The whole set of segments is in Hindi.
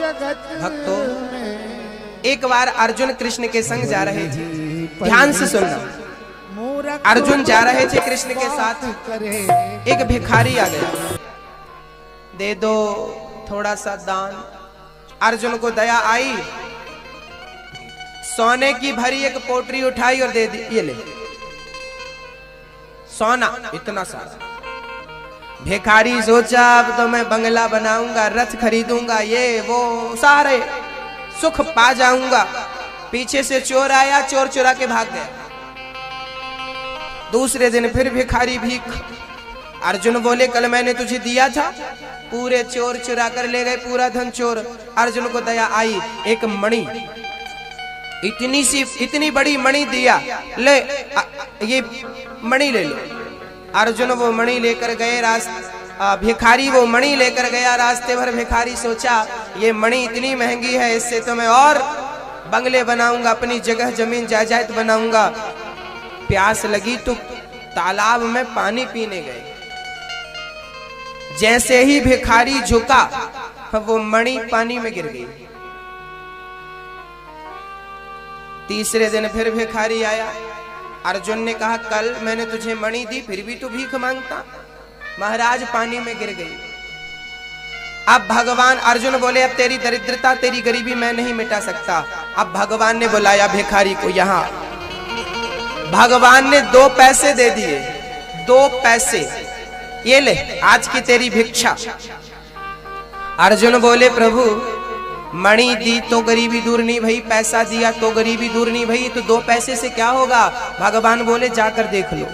भक्तों, एक बार अर्जुन कृष्ण के संग जा रहे थे। ध्यान से सुनना। अर्जुन जा रहे थे कृष्ण के साथ, एक भिखारी आ गया, दे दो थोड़ा सा दान। अर्जुन को दया आई, सोने की भरी एक पोटरी उठाई और दे दी, ये ले सोना इतना सारा। भिखारी सोचा अब तो मैं बंगला बनाऊंगा, रथ खरीदूंगा, ये वो सारे सुख पा जाऊंगा। पीछे से चोर आया, चोर चुरा के भाग गया। दूसरे दिन फिर भिखारी भीख। अर्जुन बोले कल मैंने तुझे दिया था, पूरे चोर चुरा कर ले गए, पूरा धन चोर। अर्जुन को दया आई, एक मणि, इतनी बड़ी मणि दिया, ले ये मणि ले लो। अर्जुन वो मणि लेकर गए, भिखारी वो मणि लेकर गया। रास्ते भर भिखारी सोचा ये मणि इतनी महंगी है, इससे तो मैं और बंगले बनाऊंगा, अपनी जगह जमीन जायदाद बनाऊंगा। प्यास लगी तो तालाब में पानी पीने गए। जैसे ही भिखारी झुका वो मणि पानी में गिर गई। तीसरे दिन फिर भिखारी आया। अर्जुन ने कहा कल मैंने तुझे मणि दी, फिर भी तू भीख मांगता। महाराज पानी में गिर गई। अब भगवान, अर्जुन बोले अब तेरी दरिद्रता तेरी गरीबी मैं नहीं मिटा सकता। अब भगवान ने बुलाया भिखारी को यहाँ। भगवान ने 2 पैसे दे दिए, 2 पैसे, ये ले आज की तेरी भिक्षा। अर्जुन बोले प्रभु मणि दी तो गरीबी दूर नहीं भई, पैसा दिया तो गरीबी दूर नहीं भई, तो 2 पैसे से क्या होगा। भगवान बोले जाकर देख लो।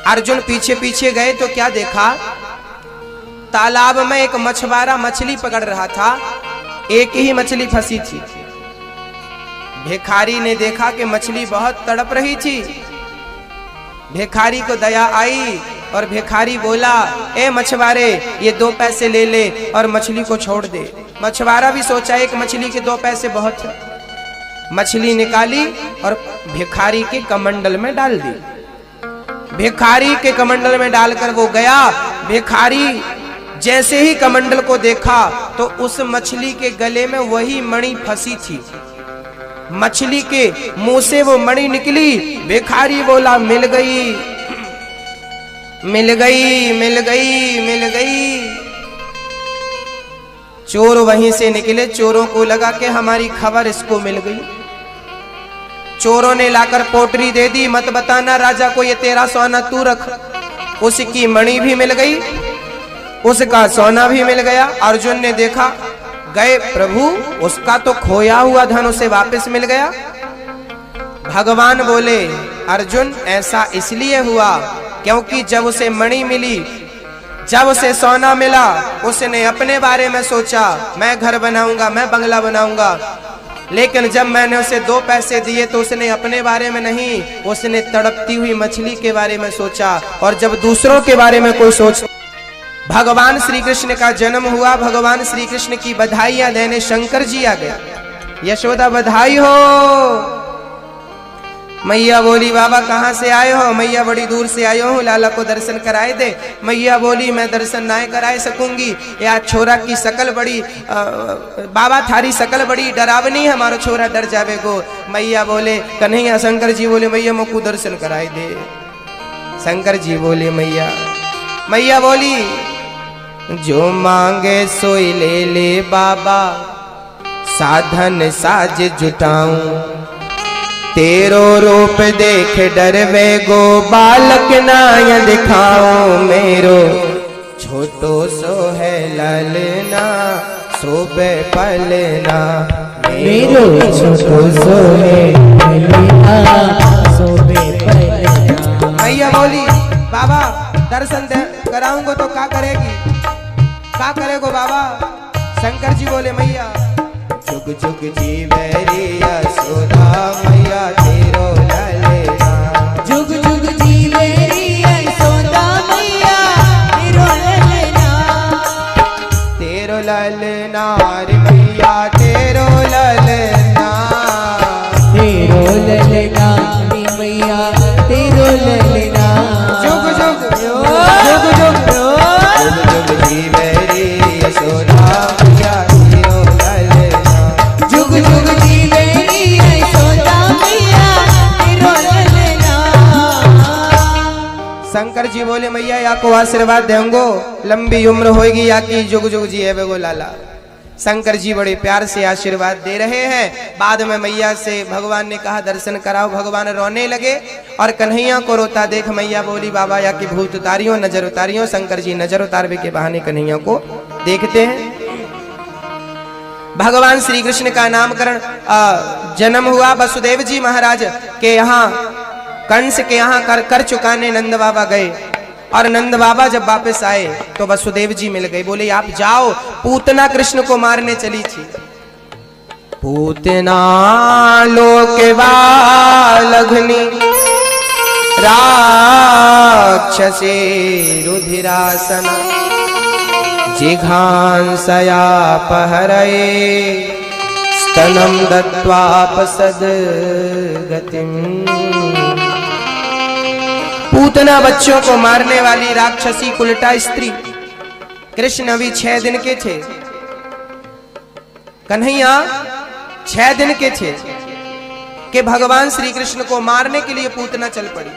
अर्जुन पीछे पीछे गए तो क्या देखा, तालाब में एक मछुआरा मछली पकड़ रहा था, एक ही मछली फंसी थी। भिखारी ने देखा कि मछली बहुत तड़प रही थी। भिखारी को दया आई और भिखारी बोला ए मछुआरे ये 2 पैसे ले ले और मछली को छोड़ दे। मछुआरा भी सोचा एक मछली के 2 पैसे बहुत है। मछली निकाली और भिखारी के कमंडल में डाल दी। भिखारी के कमंडल में डालकर वो गया। भिखारी जैसे ही कमंडल को देखा तो उस मछली के गले में वही मणि फंसी थी। मछली के मुंह से वो मणि निकली। भिखारी बोला मिल गई, मिल गई, मिल गई, मिल गई। चोर वहीं से निकले। चोरों को लगा कि हमारी खबर इसको मिल गई। चोरों ने लाकर पोटरी दे दी, मत बताना राजा को ये तेरा सोना तू रख। उसकी मणि भी मिल गई, उसका सोना भी मिल गया। अर्जुन ने देखा, गए प्रभु उसका तो खोया हुआ धन उसे वापस मिल गया। भगवान बोले अर्जुन ऐसा इसलिए हुआ क्योंकि जब उसे मणि मिली, जब उसे सोना मिला, उसने अपने बारे में सोचा मैं घर बनाऊंगा, मैं बंगला बनाऊंगा। लेकिन जब मैंने उसे 2 पैसे दिए तो उसने अपने बारे में नहीं, उसने तड़पती हुई मछली के बारे में सोचा। और जब दूसरों के बारे में कोई सोच, भगवान श्री कृष्ण का जन्म हुआ। भगवान श्री कृष्ण की बधाइयां देने शंकर जी आ गया। यशोदा बधाई हो। मैया बोली बाबा कहाँ से आए हो। मैया बड़ी दूर से आयो हूँ, लाला को दर्शन कराए दे। मैया बोली मैं दर्शन ना कराए सकूंगी, या छोरा की शकल बड़ी बाबा थारी शकल बड़ी डरावनी, हमारा छोरा डर जावे गो। मैया बोले कन्हैया, शंकर जी बोले मैया मोकू दर्शन कराए दे। शंकर जी बोले मैया, मैया बोली जो मांगे सोई ले ले बाबा, साधन साज जुटाऊं। तेरो रूप देख डरवे गो, बालक नाय दिखाओ। मेरो छोटो सो है ललना, सोबे पलना। मेरो छोटो सो है ललना, सोबे पलना। मैया बोली बाबा दर्शन कराऊंगा तो क्या करेगी, क्या करेगो बाबा। शंकर जी बोले मैया जुग जुग जीवेरी यशोदा, मैया तेरो ललना। जुग जुग जीवेरी यशोदा, मैया तेरो ललना। तेरो ललना रे मैया तेरो ललना। तेरो ललना रे मैया तेरो ललना। जुग जुग जुग जुग जुग जुग जीवेरी यशोदा, मैया तेरो ललना। शंकर जी बोले मैया या को आशीर्वाद देंगो, लंबी उम्र होगी या की जुग जुग जी है गो लाला। शंकर जी बड़े प्यार से आशीर्वाद दे रहे हैं। बाद में मैया से भगवान ने कहा दर्शन कराओ। भगवान रोने लगे और कन्हैया को रोता देख मैया बोली बाबा या की भूत उतारियो, नजर उतारियो। शंकर जी नजर उतारवे के बहाने कन्हैया को देखते हैं। भगवान श्री कृष्ण का नामकरण जन्म हुआ वसुदेव जी महाराज के यहाँ, कंस के यहाँ कर चुकाने नंद बाबा गए। और नंद बाबा जब वापस आए तो वसुदेव जी मिल गए। बोले आप जाओ, पूतना कृष्ण को मारने चली थी। पूतना लोकवालघ्नि राक्षसी रुधिरासन जिघांसया पहरये स्तनं दत्वापसद गतिम। पूतना बच्चों को मारने वाली राक्षसी उल्टा स्त्री। कृष्ण अभी 6 दिन के थे, कन्हैया 6 दिन के थे कि भगवान श्री कृष्ण को मारने के लिए पूतना चल पड़ी।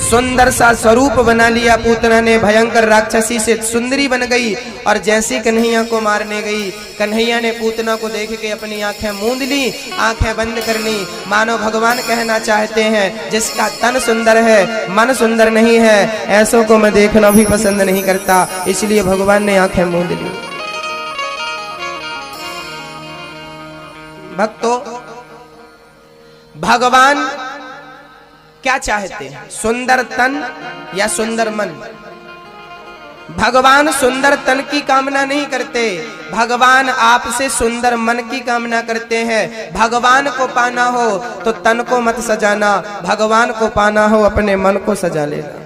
सुंदर सा स्वरूप बना लिया पूतना ने, भयंकर राक्षसी से सुंदरी बन गई। और जैसी कन्हैया को मारने गई, कन्हैया ने पूतना को देख के अपनी आंखें मूंद ली, आंखें बंद कर ली। मानो भगवान कहना चाहते हैं जिसका तन सुंदर है मन सुंदर नहीं है, ऐसों को मैं देखना भी पसंद नहीं करता। इसलिए भगवान ने आंखें मूंद ली। भक्तों, भगवान क्या चाहते हैं, सुंदर तन या सुंदर मन? भगवान सुंदर तन की कामना नहीं करते, भगवान आपसे सुंदर मन की कामना करते हैं। भगवान को पाना हो तो तन को मत सजाना, भगवान को पाना हो अपने मन को सजा लेना।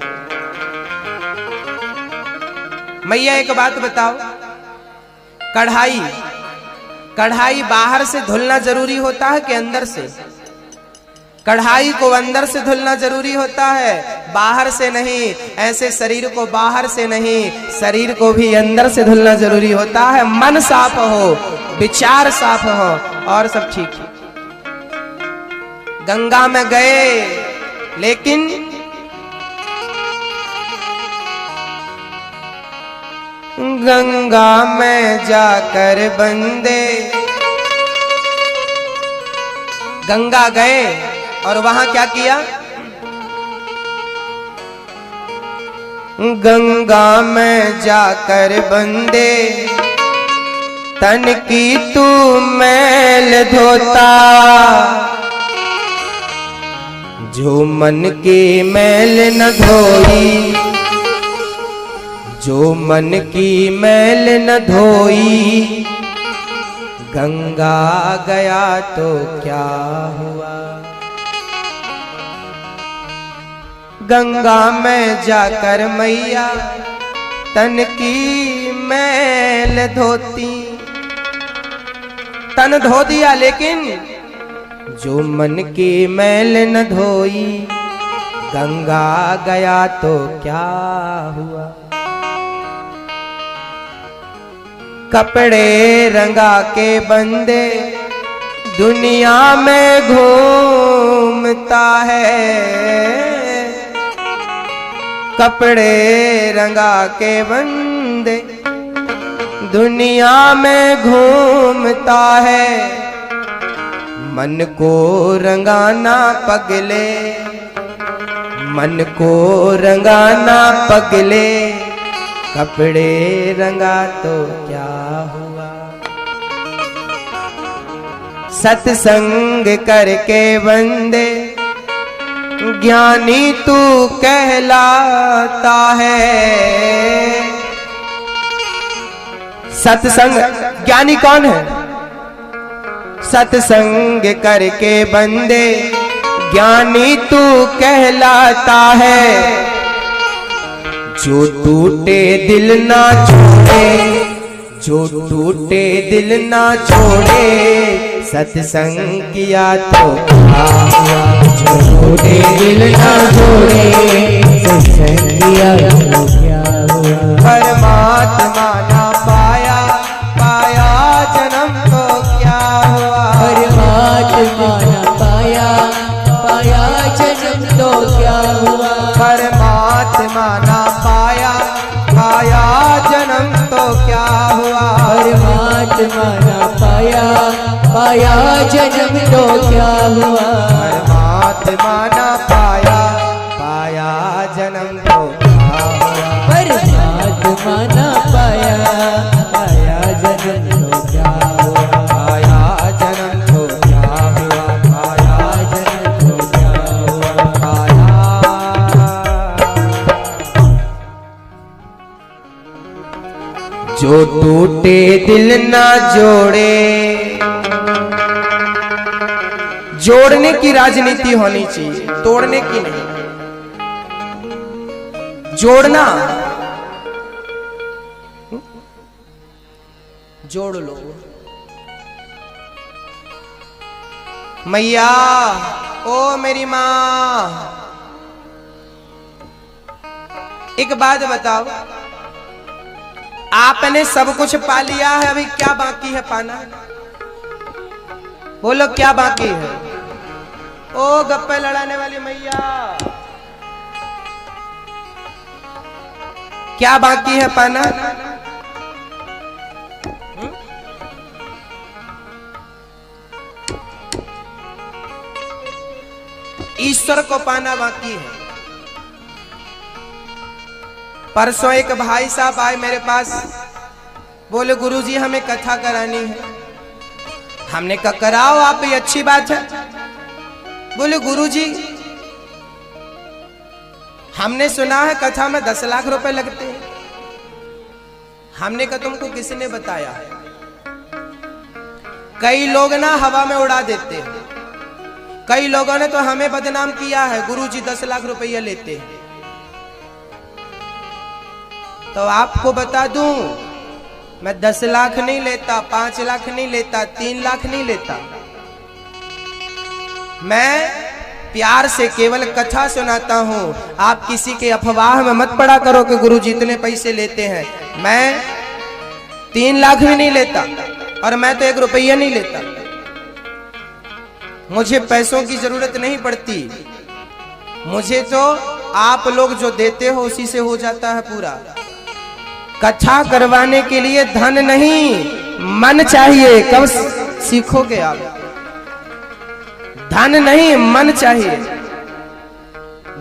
मैया एक बात बताओ, कढ़ाई बाहर से धुलना जरूरी होता है कि अंदर से? कढ़ाई को अंदर से धुलना जरूरी होता है, बाहर से नहीं। ऐसे शरीर को बाहर से नहीं, शरीर को भी अंदर से धुलना जरूरी होता है। मन साफ हो, विचार साफ हो और सब ठीक है। गंगा में गए लेकिन गंगा में जाकर बंदे, गंगा गए और वहां क्या किया? गंगा में जाकर बंदे तन की तू मैल धोता, जो मन की मैल न धोई, जो मन की मैल न धोई, गंगा गया तो क्या हुआ? गंगा में जाकर मैया तन की मैल धोती, तन धो दिया लेकिन जो मन की मैल न धोई, गंगा गया तो क्या हुआ? कपड़े रंगा के बंदे दुनिया में घूमता है, कपड़े रंगा के बंदे दुनिया में घूमता है। मन को रंगाना पगले, मन को रंगाना पगले, कपड़े रंगा तो क्या हुआ? सत्संग करके बंदे ज्ञानी तू कहलाता है। सत्संग, ज्ञानी कौन है? सत्संग करके बंदे ज्ञानी तू कहलाता है। जो टूटे दिल ना छोड़े, जो टूटे दिल ना छोड़े, सत्संग किया तो क्या हुआ? जो टूटे दिल ना छोड़े, सत्संग किया तो क्या हुआ? परमात्मा ना पाया, पाया जन्म तो क्या हुआ? परमात्मा ना पाया, पाया जन्म तो क्या हुआ। परमात्मा ना पाया, पाया जन्म तो क्या हुआ। परमात्मा ना पाया, पाया जन्म तो क्या हुआ। परमात्मा ना पाया, पाया जन्म तो क्या हुआ। पाया जन्म तो क्या हुआ, पाया जन्म तो क्या हुआ। पाया जो टूटे दिल ना जोड़े, जोड़ने की राजनीति होनी चाहिए, तोड़ने की नहीं। जोड़ना, जोड़ लो। मैया, ओ मेरी माँ, एक बात बताओ, आपने सब कुछ पा लिया है, अभी क्या बाकी है पाना? बोलो क्या बाकी है? ओ गप्पे लड़ाने वाली मैया, क्या बाकी है पाना? ईश्वर को पाना बाकी है। परसों एक भाई साहब आए मेरे पास, बोले गुरुजी हमें कथा करानी है। हमने कहा कराओ आप, ये अच्छी बात है। बोले गुरुजी हमने सुना है कथा में 10 लाख रुपए लगते हैं। हमने कहा तुमको किसने बताया? कई लोग ना हवा में उड़ा देते हैं। कई लोगों ने तो हमें बदनाम किया है, गुरुजी 10 लाख रुपया लेते हैं। तो आपको बता दूं, मैं 10 लाख नहीं लेता, 5 लाख नहीं लेता, 3 लाख नहीं लेता। मैं प्यार से केवल कथा सुनाता हूं। आप किसी के अफवाह में मत पड़ा करो कि गुरुजी इतने पैसे लेते हैं। मैं 3 लाख भी नहीं लेता और मैं तो 1 रुपया नहीं लेता। मुझे पैसों की जरूरत नहीं पड़ती। मुझे तो आप लोग जो देते हो उसी से हो जाता है पूरा। कथा करवाने के लिए धन नहीं, मन चाहिए। कब सीखोगे आप? धन नहीं, मन चाहिए।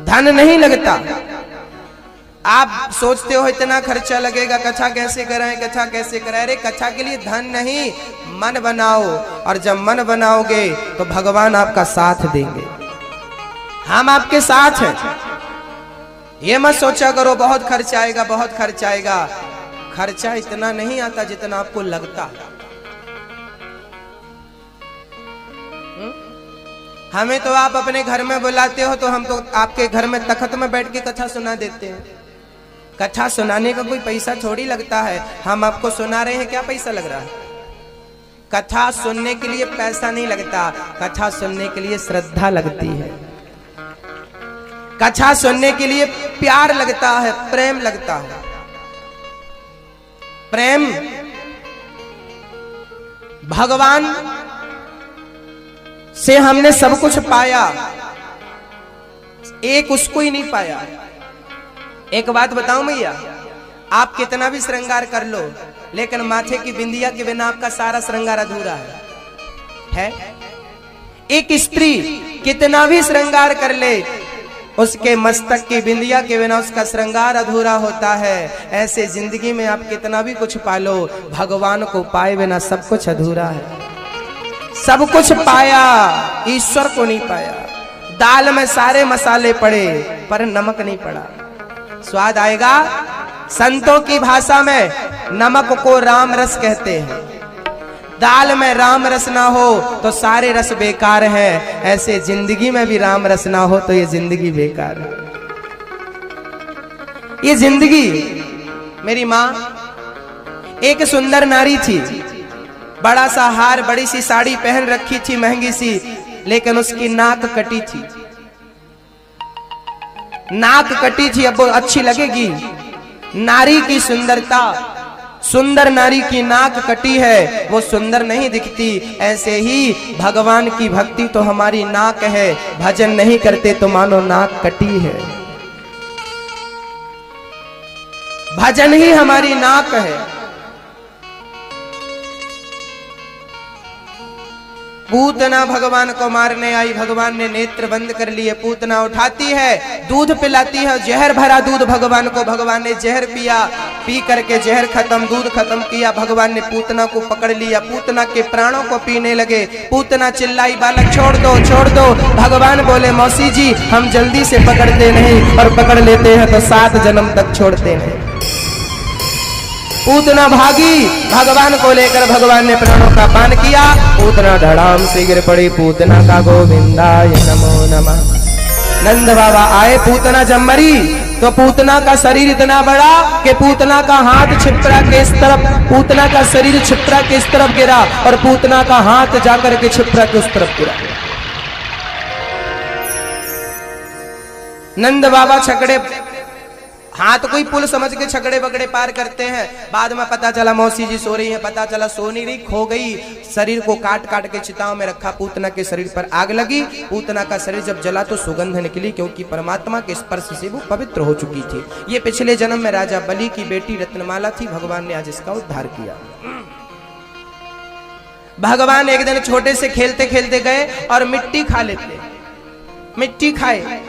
धन नहीं लगता। आप सोचते हो इतना खर्चा लगेगा, कथा कैसे कराएं, कथा कैसे कराएं। अरे कथा के लिए धन नहीं, मन बनाओ। और जब मन बनाओगे तो भगवान आपका साथ देंगे। हम आपके साथ हैं। ये मत सोचा करो बहुत खर्च आएगा, बहुत खर्च आएगा। खर्चा इतना नहीं आता जितना आपको लगता। हमें तो आप अपने घर में बुलाते हो तो हम तो आपके घर में तख्त में बैठ के कथा सुना देते हैं। कथा सुनाने का कोई पैसा थोड़ी लगता है। हम आपको सुना रहे हैं, क्या पैसा लग रहा है? कथा सुनने के लिए पैसा नहीं लगता, कथा सुनने के लिए श्रद्धा लगती है। कथा सुनने के लिए प्यार लगता है, प्रेम लगता है। प्रेम भगवान से हमने सब कुछ पाया, एक उसको ही नहीं पाया। एक बात बताऊं भैया, आप कितना भी श्रृंगार कर लो, लेकिन माथे की बिंदिया के बिना आपका सारा श्रृंगार अधूरा है? एक स्त्री कितना भी श्रृंगार कर ले, उसके मस्तक की बिंदिया के बिना उसका श्रृंगार अधूरा होता है। ऐसे जिंदगी में आप कितना भी कुछ पालो, भगवान को पाए बिना सब कुछ अधूरा है। सब कुछ पाया, ईश्वर को नहीं पाया। दाल में सारे मसाले पड़े पर नमक नहीं पड़ा। स्वाद आएगा? संतों की भाषा में नमक को राम रस कहते हैं। दाल में राम रस ना हो तो सारे रस बेकार है। ऐसे जिंदगी में भी राम रस ना हो तो ये जिंदगी बेकार है। ये जिंदगी, मेरी माँ एक सुंदर नारी थी, बड़ा सा हार, बड़ी सी साड़ी पहन रखी थी महंगी सी, लेकिन उसकी नाक कटी थी। नाक कटी थी, अब वो अच्छी लगेगी? नारी की सुंदरता, सुंदर नारी की नाक कटी है, वो सुंदर नहीं दिखती। ऐसे ही भगवान की भक्ति तो हमारी नाक है। भजन नहीं करते तो मानो नाक कटी है। भजन ही हमारी नाक है। पूतना भगवान को मारने आई, भगवान ने नेत्र बंद कर लिए। पूतना उठाती है, दूध पिलाती है, जहर भरा दूध भगवान को। भगवान ने जहर पिया, पी करके जहर खत्म, दूध खत्म किया। भगवान ने पूतना को पकड़ लिया, पूतना के प्राणों को पीने लगे। पूतना चिल्लाई, बालक छोड़ दो, छोड़ दो। भगवान बोले, मौसी जी हम जल्दी से पकड़ते नहीं, और पकड़ लेते हैं तो 7 जन्म तक छोड़ते नहीं। पूतना भागी, भगवान को लेकर भगवान ने प्राणों का पान किया। पूतना धड़ाम से गिर पड़ी। पूतना का गोविंदाय नमो नमः। नंद बाबा आए, पूतना जब मरी तो पूतना का शरीर इतना बड़ा कि पूतना का हाथ छिपरा के इस तरफ, पूतना का शरीर छिपरा के इस तरफ गिरा, और पूतना का हाथ जाकर के छिपरा के उस तरफ गिरा। नंद बाबा छकड़े, हाथ कोई पुल समझ के छकड़े बगड़े पार करते हैं। बाद में पता चला मौसी जी सो रही है, पता चला सो नहीं रही, खो गई। शरीर को काट काट के चिताओं में रखा। पूतना के शरीर पर आग लगी। पूतना का शरीर जब जला तो सुगंध निकली, क्योंकि परमात्मा के स्पर्श से वो पवित्र हो चुकी थी। ये पिछले जन्म में राजा बलि की बेटी रत्नमाला थी। भगवान ने आज इसका उद्धार किया। भगवान एक दिन छोटे से खेलते खेलते गए और मिट्टी खा लेते। मिट्टी खाए।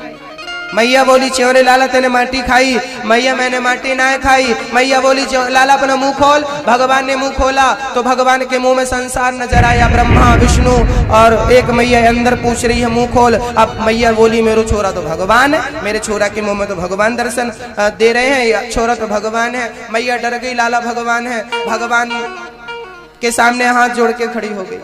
मैया बोली, च्योरे लाला तेने माटी खाई। मैया मैंने माटी ना खाई। मैया बोली, लाला अपना मुंह खोल। भगवान ने मुंह खोला तो भगवान के मुंह में संसार नजर आया, ब्रह्मा विष्णु, और एक मैया अंदर पूछ रही है, मुंह खोल। अब मैया बोली, मेरे छोरा तो भगवान है, मेरे छोरा के मुंह में तो भगवान दर्शन दे रहे हैं, छोरा तो भगवान है। मैया डर गई, लाला भगवान है। भगवान के सामने हाथ जोड़ के खड़ी हो गई।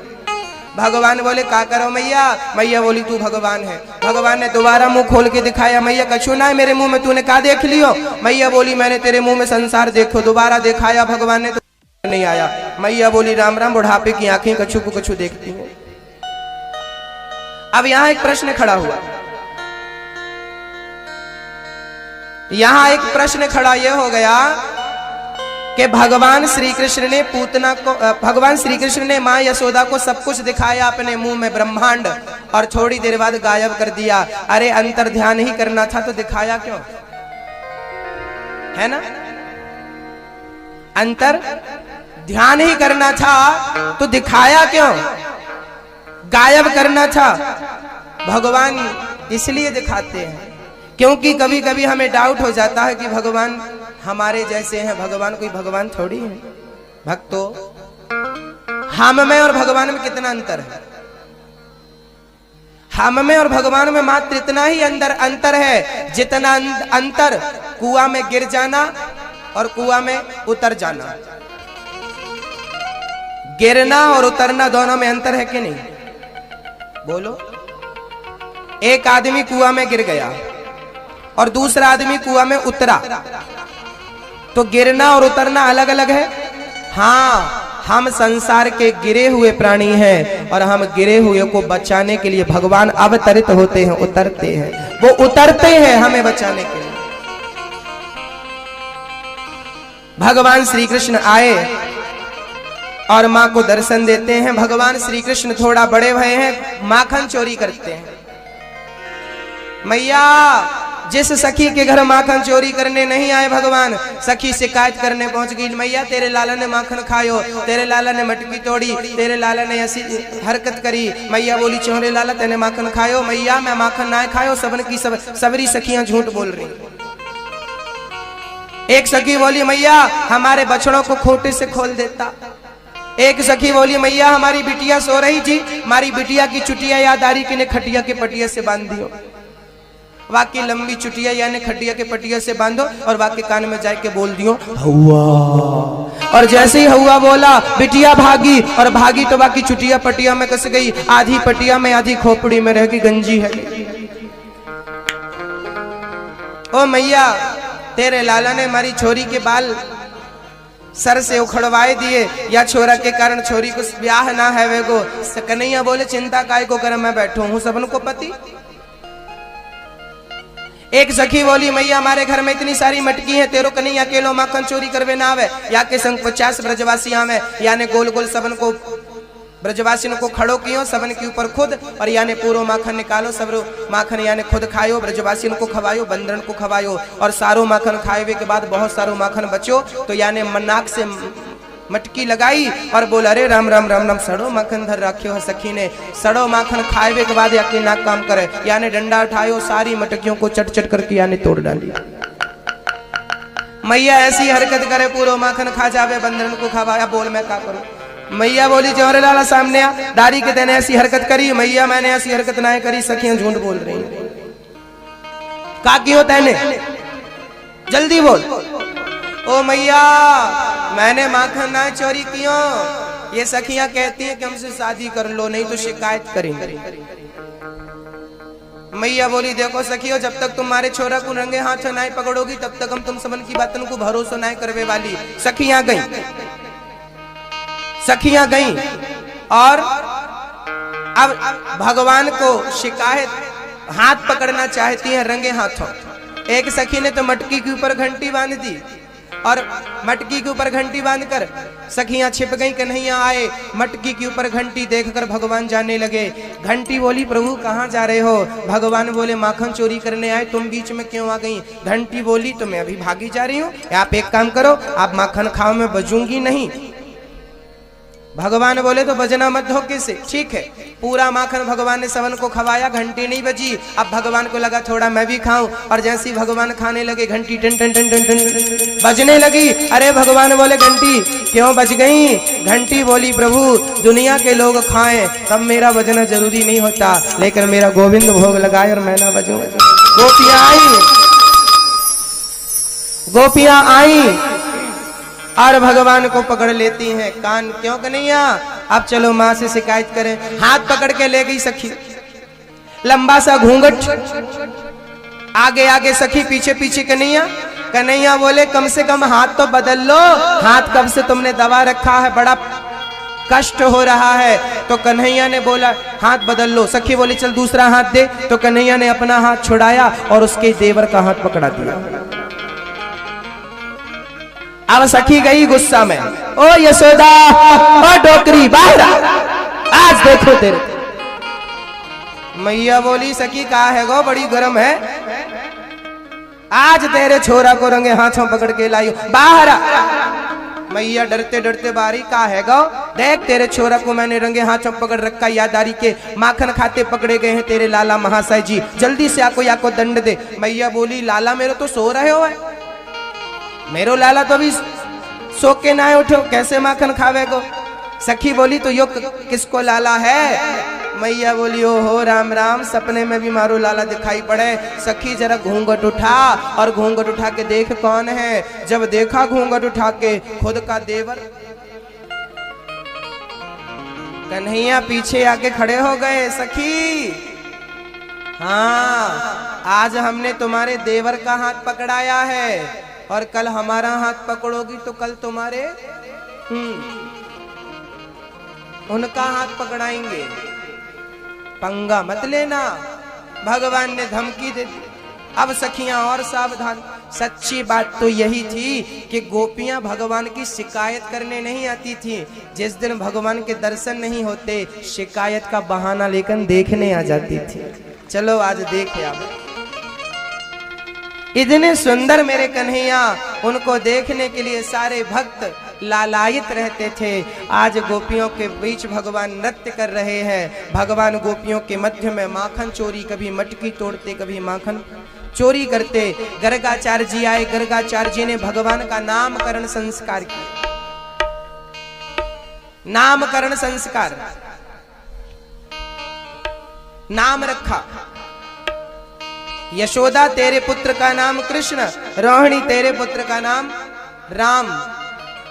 भगवान बोले, का करो मैया? मैया बोली, तू भगवान है। भगवान ने दोबारा मुंह खोल के दिखाया। मैया कछु ना है मेरे मुंह में, तूने का देख लियो? मैया बोली, मैंने तेरे मुंह में संसार देखो। दोबारा दिखाया भगवान ने तो नहीं आया। मैया बोली, राम राम, बुढ़ापे की आंखें कछु को कछु देखती हैं। अब यहां एक प्रश्न खड़ा हुआ। यहां एक प्रश्न खड़ा यह हो गया कि भगवान श्री कृष्ण ने पूतना को, भगवान श्री कृष्ण ने मां यशोदा को सब कुछ दिखाया अपने मुंह में, ब्रह्मांड, और थोड़ी देर बाद गायब कर दिया। अरे अंतर ध्यान ही करना था तो दिखाया क्यों? है ना, अंतर ध्यान ही करना था तो दिखाया क्यों? गायब करना था। भगवान इसलिए दिखाते हैं क्योंकि कभी कभी हमें डाउट हो जाता है कि भगवान हमारे जैसे हैं। भगवान कोई भगवान थोड़ी है। भक्तों, हम में और भगवान में कितना अंतर है? हम में और भगवान में मात्र इतना ही अंतर है जितना अंतर कुआं में गिर जाना और कुआं में उतर जाना। गिरना और उतरना दोनों में अंतर है कि नहीं? बोलो। एक आदमी कुआं में गिर गया और दूसरा आदमी कुआं में उतरा, तो गिरना और उतरना अलग अलग है। हाँ, हम संसार के गिरे हुए प्राणी हैं और हम गिरे हुए को बचाने के लिए भगवान अवतरित होते हैं, उतरते हैं। वो उतरते हैं हमें बचाने के लिए। भगवान श्री कृष्ण आए और मां को दर्शन देते हैं। भगवान श्री कृष्ण थोड़ा बड़े भय हैं, माखन चोरी करते हैं। मैया, जिस सखी के घर माखन चोरी करने नहीं आए भगवान, सखी शिकायत करने पहुंच गई। मैया, तेरे लाला ने माखन खायो, तेरे लाला ने मटकी तोड़ी, तेरे लाला ने ऐसी हरकत करी। मैया बोली, चोरे लाला तेने माखन खायो? मैया, मैं माखन ना खायो। सबन की सबरी सखियां झूठ बोल रही। एक सखी बोली, मैया हमारे बछड़ों को खोटे से खोल देता। एक सखी बोली, मैया हमारी बिटिया सो रही थी, हमारी बिटिया की चुटिया याद आ रही कि ने खटिया के पटिया से बांध दियो। वाकी लंबी चुटिया यानी खटिया के पटिया से बांधो और वाके कान में जाके बोल दियो हवा। और जैसे ही हवा बोला, बिटिया भागी, और भागी तो बाकी चुटिया पटिया में कस गई। आधी पटिया में आधी खोपड़ी में रह गई, गंजी है। ओ मैया, तेरे लाला ने हमारी छोरी के बाल सर से उखड़वाए दिए, या छोरा के कारण छोरी को ब्याह ना है वे को। कन्हैया बोले, चिंता काय को कर, मैं बैठो हूं सबन को पति। एक सखी बोली, मैया हमारे घर में इतनी सारी मटकी है, तेरो कन्हैया अकेलो माखन चोरी करवे ना आवे, या के संग 50 ब्रजवासी आवे, याने गोल गोल सबन को ब्रजवासियों को खड़ो कियो, सबन के ऊपर खुद, और याने पूरो माखन निकालो, सब माखन याने खुद खायो, ब्रजवासियों को खवायो, बंदरन को खवायो, और सारो माखन खाए के बाद बहुत सारो माखन बचो तो याने नाक से मटकी लगाई और बोला अरे राम राम राम राम, सड़ो माखन धर रखियो है। सखी ने सड़ो माखन खाए के बाद याके ना काम करे, यानी डंडा उठायो, सारी मटकियों को चट चट करके यानी तोड़ डाली। मैया ऐसी हरकत करे, पूरा माखन खा जावे, बंदरन को खवाया। बोल मैं क्या करूं? मैया बोली जौहर लाला सामने आ, दारी के तेने ऐसी हरकत करी। मैया मैंने ऐसी हरकत ना करी। सखियां झूठ बोल रही का क्यों तेने? जल्दी बोल। ओ मैया मैंने माखन ना चोरी क्यों? ये सखियां कहती हैं कि हमसे शादी कर लो नहीं तो शिकायत करेंगे। मैया बोली देखो सखियो, जब तक तुम्हारे छोरा को रंगे हाथ से नहीं पकड़ोगी तब तक हम तुम सबन की बातन को भरोसा नहीं करवे वाली। सखियां गई, सखियां गई और अब भगवान को शिकायत, हाथ पकड़ना चाहती है रंगे हाथों। एक सखी ने तो मटकी के ऊपर घंटी बांध दी और मटकी के ऊपर घंटी बांधकर सखियां छिप गई। कन्हैया आए, मटकी के ऊपर घंटी देखकर भगवान जाने लगे। घंटी बोली प्रभु कहाँ जा रहे हो? भगवान बोले माखन चोरी करने आए, तुम बीच में क्यों आ गई? घंटी बोली तो मैं अभी भागी जा रही हूँ, आप एक काम करो, आप माखन खाओ, मैं बजूंगी नहीं। भगवान बोले तो बजना मत धोखे से। ठीक है, पूरा माखन भगवान ने सबन को खवाया, घंटी नहीं बजी। अब भगवान को लगा थोड़ा मैं भी खाऊं, और जैसे ही भगवान खाने लगे घंटी टन टन टन टन टन बजने लगी। अरे भगवान बोले घंटी क्यों बज गई? घंटी बोली प्रभु दुनिया के लोग खाएं तब मेरा बजना जरूरी नहीं होता, लेकिन मेरा गोविंद भोग लगाए और मैं ना बजूं। गोपियां आई, गोपियां आई और भगवान को पकड़ लेती हैं कान। क्यों कन्हैया? अब चलो माँ से शिकायत करें। हाथ पकड़ के ले गई सखी, लंबा सा घूंघट, आगे आगे सखी, पीछे पीछे कन्हैया। कन्हैया बोले कम से कम हाथ तो बदल लो, हाथ कब से तुमने दबा रखा है, बड़ा कष्ट हो रहा है। तो कन्हैया ने बोला हाथ बदल लो। सखी बोली चल दूसरा हाथ दे। तो कन्हैया ने अपना हाथ छुड़ाया और उसके देवर का हाथ पकड़ा दिया। अब सखी गई गुस्सा में, ओ यशोदा, ओ डोकरी बाहर आ, आज देखो तेरे। मैया बोली सखी कहा है गो, बड़ी गरम है, आज तेरे छोरा को रंगे हाथों पकड़ के लाई, बाहर आ। मैया डरते डरते बारी कहा है गो, देख तेरे छोरा को मैंने रंगे हाथों पकड़ रखा, यादारी के माखन खाते पकड़े गए हैं तेरे लाला महाशय जी, जल्दी से आको दंड दे। मैया बोली लाला मेरे तो सो रहे हो है, मेरो लाला तो अभी सो के ना उठो, कैसे माखन खावे को? सखी बोली तो यो किसको लाला है? मैया बोली ओ हो राम राम, सपने में भी मारो लाला दिखाई पड़े। सखी जरा घूंघट उठा और घूंघट उठा के देख कौन है। जब देखा घूंघट उठा के खुद का देवर कन्हैया पीछे आके खड़े हो गए। सखी हाँ, आज हमने तुम्हारे देवर का हाथ पकड़ाया है और कल हमारा हाथ पकड़ोगी तो कल तुम्हारे उनका हाथ पकड़ाएंगे, पंगा मत लेना। भगवान ने धमकी दे दी। अब सखियां और सावधान। सच्ची बात तो यही थी कि गोपियां भगवान की शिकायत करने नहीं आती थी। जिस दिन भगवान के दर्शन नहीं होते शिकायत का बहाना लेकर देखने आ जाती थी। चलो आज देखे आप, इतने सुंदर मेरे कन्हैया, उनको देखने के लिए सारे भक्त लालायित रहते थे। आज गोपियों के बीच भगवान नृत्य कर रहे हैं। भगवान गोपियों के मध्य में माखन चोरी, कभी मटकी तोड़ते कभी माखन चोरी करते। गर्गाचार्य जी आए, गर्गाचार्य जी ने भगवान का नामकरण संस्कार किया। नामकरण संस्कार, नाम रखा, यशोदा तेरे पुत्र का नाम कृष्ण, रोहिणी तेरे पुत्र का नाम राम,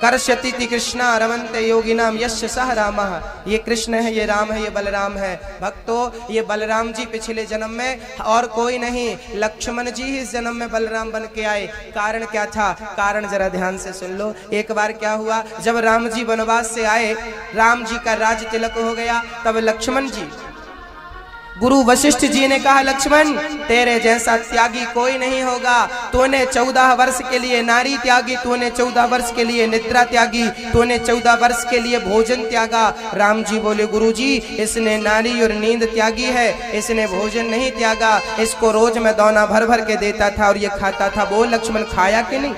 कर्षति कृष्णा रमन्ते योगिनाम यश सह रामः। ये कृष्ण है, ये राम है, ये बलराम है। भक्तों ये बलराम जी पिछले जन्म में और कोई नहीं, लक्ष्मण जी ही इस जन्म में बलराम बन के आए। कारण क्या था? कारण जरा ध्यान से सुन लो। एक बार क्या हुआ, जब राम जी वनवास से आए, राम जी का राज तिलक हो गया, तब लक्ष्मण जी, गुरु वशिष्ठ जी ने कहा लक्ष्मण तेरे जैसा त्यागी कोई नहीं होगा। तूने 14 वर्ष के लिए नारी त्यागी, तूने 14 वर्ष के लिए निद्रा त्यागी, तूने 14 वर्ष के लिए भोजन त्यागा। राम जी बोले गुरु जी इसने नारी और नींद त्यागी है, इसने भोजन नहीं त्यागा। इसको रोज मैं दाना भर भर के देता था और ये खाता था। बोल लक्ष्मण खाया कि नहीं?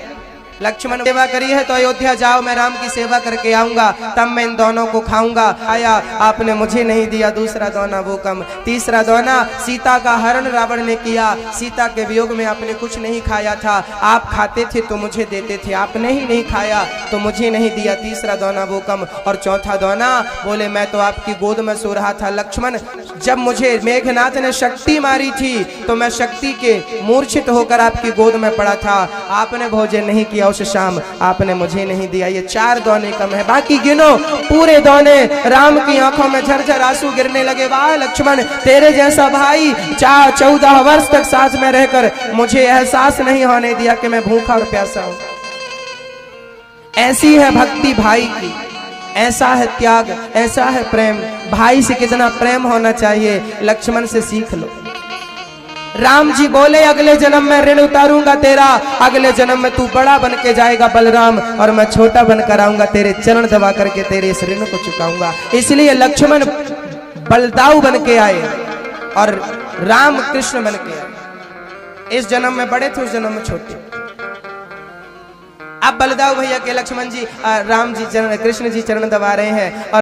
लक्ष्मण सेवा करी है तो अयोध्या जाओ, मैं राम की सेवा करके आऊंगा, तब मैं इन दोनों को खाऊंगा। आया, आपने मुझे नहीं दिया दूसरा दोना वो कम। तीसरा दोना सीता का हरण रावण ने किया, सीता के वियोग में आपने कुछ नहीं खाया था, आप खाते थे तो मुझे देते थे, आपने ही नहीं खाया तो मुझे नहीं दिया, तीसरा दोना वो कम। और चौथा दोना बोले मैं तो आपकी गोद में सो रहा था लक्ष्मण, जब मुझे मेघनाथ ने शक्ति मारी थी तो मैं शक्ति के मूर्छित होकर आपकी गोद में पड़ा था, आपने भोजन नहीं किया उस शाम, आपने मुझे नहीं दिया। ये 4 दोने कम है, बाकी गिनो पूरे दोने। राम की आंखों में झरझर आंसू गिरने लगे। वाह लक्ष्मण, तेरे जैसा भाई 14 वर्ष तक साथ में रहकर मुझे एहसास नहीं होने दिया कि मैं भूखा और प्यासा हूं। ऐसी है भक्ति भाई की, ऐसा है त्याग, ऐसा है प्रेम। भाई से कितना प्रेम होना चाहिए, लक्ष्मण से सीख लो। राम जी बोले अगले जन्म में ऋण उतारूंगा तेरा, अगले जन्म में तू बड़ा बन के जाएगा बलराम, और मैं छोटा बनकर आऊंगा, तेरे चरण दबा करके तेरे इस ऋण को चुकाऊंगा। इसलिए लक्ष्मण बलदाऊ बन के आए और राम कृष्ण बन के आए। इस जन्म में बड़े थे, उस जन्म में छोटे। अब बलदाऊ भैया के लक्ष्मण जी, राम जी चरण, कृष्ण जी चरण दबा रहे हैं और